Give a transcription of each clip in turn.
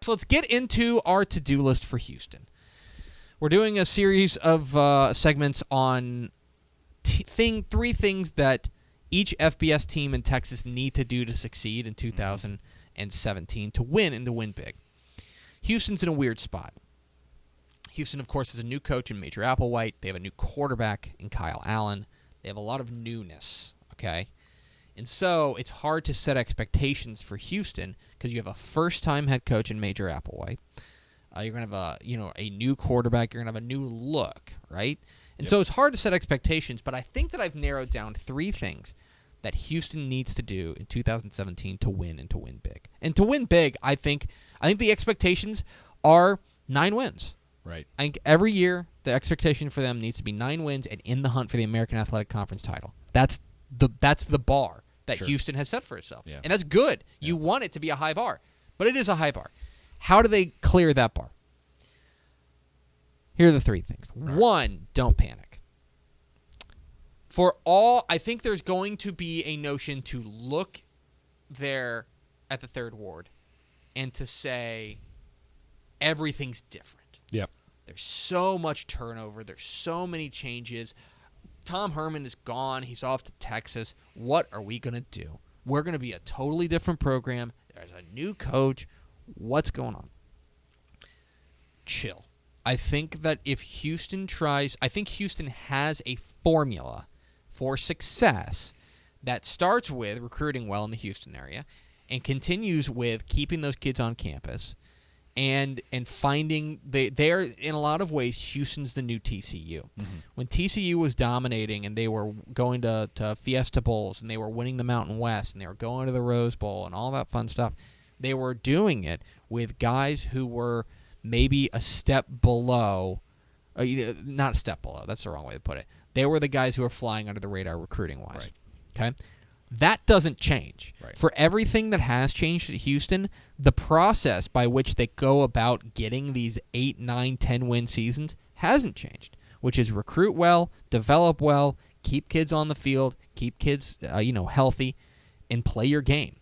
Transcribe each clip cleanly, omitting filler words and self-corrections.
So let's get into our to-do list for Houston. We're doing a series of segments on three things that each FBS team in Texas need to do to succeed in 2017 to win and to win big. Houston's in a weird spot. Houston, of course, is a new coach in Major Applewhite. They have a new quarterback in Kyle Allen. They have a lot of newness, okay? And so it's hard to set expectations for Houston because you have a first-time head coach in Major Applewhite. You're going to have a new quarterback. You're going to have a new look, right? And so it's hard to set expectations, but I think that I've narrowed down three things that Houston needs to do in 2017 to win and to win big. And to win big, I think the expectations are 9 wins. Right. I think every year the expectation for them needs to be 9 wins and in the hunt for the American Athletic Conference title. That's the bar that Houston has set for itself. Yeah. And that's good. Yeah. You want it to be a high bar. But it is a high bar. How do they clear that bar? Here are the three things. Right. 1, don't panic. I think there's going to be a notion to look there at the Third Ward and to say everything's different. Yep. There's so much turnover. There's so many changes. Tom Herman is gone. He's off to Texas. What are we going to do? We're going to be a totally different program. There's a new coach. What's going on? Chill. I think that if Houston tries, I think Houston has a formula for success that starts with recruiting well in the Houston area and continues with keeping those kids on campus and finding they're in a lot of ways Houston's the new TCU. Mm-hmm. When TCU was dominating and they were going to Fiesta Bowls and they were winning the Mountain West and they were going to the Rose Bowl and all that fun stuff, they were doing it with guys who were maybe a step below, not a step below, that's the wrong way to put it. They were the guys who were flying under the radar recruiting-wise. Right. Okay? That doesn't change. Right. For everything that has changed at Houston, the process by which they go about getting these 8, 9, 10-win seasons hasn't changed, which is recruit well, develop well, keep kids on the field, keep kids healthy, and play your game.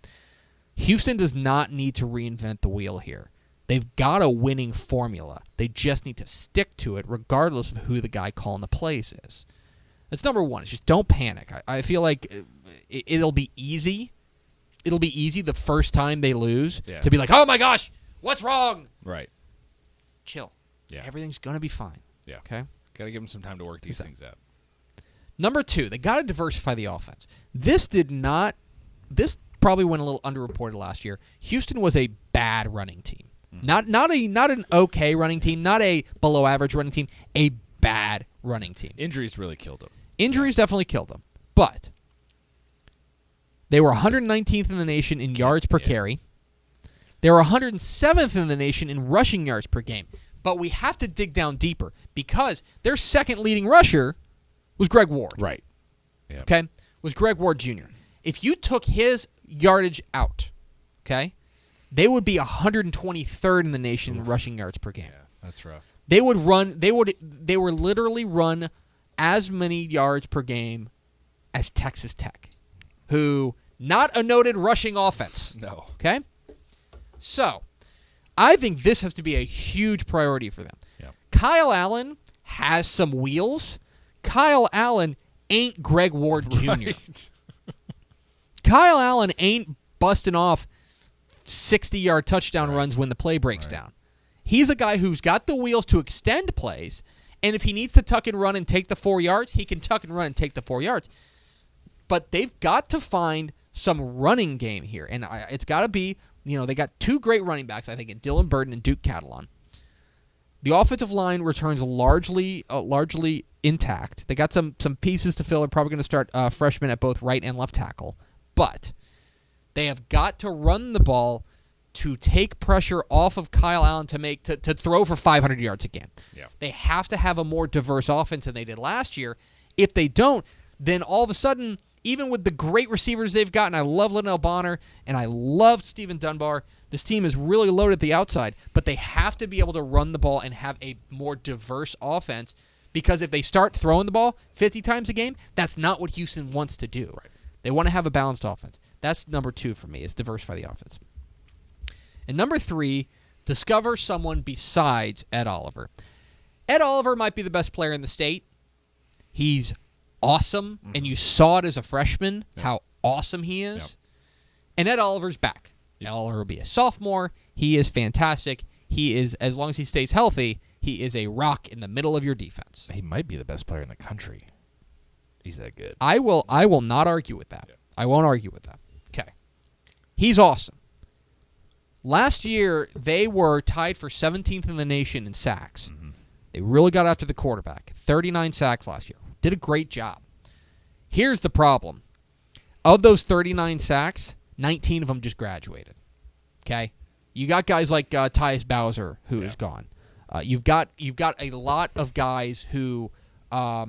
Houston does not need to reinvent the wheel here. They've got a winning formula. They just need to stick to it regardless of who the guy calling the plays is. That's number 1. It's just don't panic. I feel like it'll be easy. It'll be easy the first time they lose to be like, oh my gosh, what's wrong? Right. Chill. Yeah. Everything's going to be fine. Yeah. Okay? Got to give them some time to work these things out. Number 2, they got to diversify the offense. This probably went a little underreported last year. Houston was a bad running team. Mm-hmm. Not an okay running team, not a below average running team, a bad running team. Injuries really killed them. Injuries definitely killed them. But they were 119th in the nation in yards per carry. They were 107th in the nation in rushing yards per game. But we have to dig down deeper because their second leading rusher was Greg Ward. Right. Yep. Okay? Was Greg Ward Jr. If you took his yardage out, okay, they would be 123rd in the nation in rushing yards per game. Yeah, that's rough. They would literally run as many yards per game as Texas Tech, who not a noted rushing offense. No. Okay? So, I think this has to be a huge priority for them. Yeah. Kyle Allen has some wheels. Kyle Allen ain't Greg Ward Jr. Right. Kyle Allen ain't busting off 60-yard touchdown runs when the play breaks down. He's a guy who's got the wheels to extend plays, and if he needs to tuck and run and take the 4 yards, he can tuck and run and take the 4 yards. But they've got to find some running game here, and it's got to be, they got 2 great running backs, I think, in Dylan Burton and Duke Catalon. The offensive line returns largely intact. They got some pieces to fill. They're probably going to start freshmen at both right and left tackle. But they have got to run the ball to take pressure off of Kyle Allen to throw for 500 yards again. Yeah. They have to have a more diverse offense than they did last year. If they don't, then all of a sudden, even with the great receivers they've gotten, I love Linnell Bonner and I love Stephen Dunbar, this team is really loaded at the outside, but they have to be able to run the ball and have a more diverse offense because if they start throwing the ball 50 times a game, that's not what Houston wants to do. Right. They want to have a balanced offense. That's number 2 for me, is diversify the offense. And number 3, Discover someone besides Ed Oliver. Ed Oliver might be the best player in the state. He's awesome, and you saw it as a freshman, how awesome he is. Yep. And Ed Oliver's back. Ed Oliver will be a sophomore. He is fantastic. He is, as long as he stays healthy, he is a rock in the middle of your defense. He might be the best player in the country. He's that good. I will not argue with that. Yeah. I won't argue with that. Okay. He's awesome. Last year, they were tied for 17th in the nation in sacks. Mm-hmm. They really got after the quarterback. 39 sacks last year. Did a great job. Here's the problem. Of those 39 sacks, 19 of them just graduated. Okay? You got guys like Tyus Bowser, who is gone. You've got a lot of guys who, I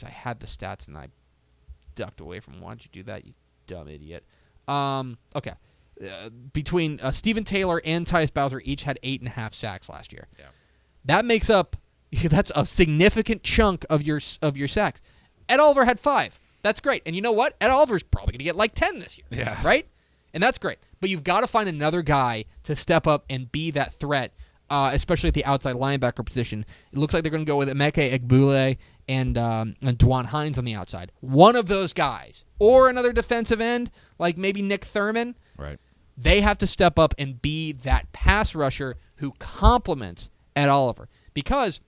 had the stats and I ducked away from. Why don't you do that, you dumb idiot? Okay. Between Stephen Taylor and Tyus Bowser, each had 8.5 sacks last year. Yeah. That makes up. That's a significant chunk of your sacks. Ed Oliver had 5. That's great. And you know what? Ed Oliver's probably going to get like 10 this year. Yeah. Right? And that's great. But you've got to find another guy to step up and be that threat, especially at the outside linebacker position. It looks like they're going to go with Emeka Egbule and Dwan Hines on the outside. One of those guys, or another defensive end, like maybe Nick Thurman. Right. They have to step up and be that pass rusher who complements Ed Oliver. Because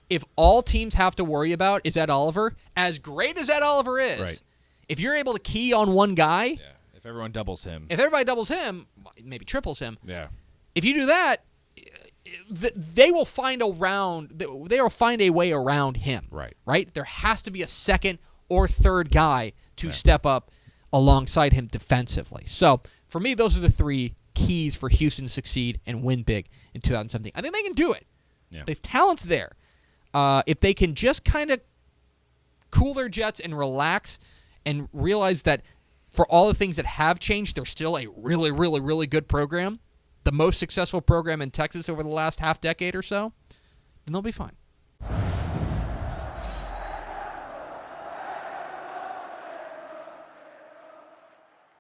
if all teams have to worry about is Ed Oliver, as great as Ed Oliver is, Right. if you're able to key on one guy, Yeah. If everyone doubles him. if everybody doubles him, maybe triples him, Yeah. if you do that, they will find a way around him. Right. Right? There has to be a second or third guy to step up alongside him defensively. So, for me, those are the 3 keys for Houston to succeed and win big in 2017. I think they can do it. Yeah. The talent's there. If they can just kind of cool their jets and relax and realize that for all the things that have changed, they're still a really, really, really good program, the most successful program in Texas over the last half decade or so, then they'll be fine.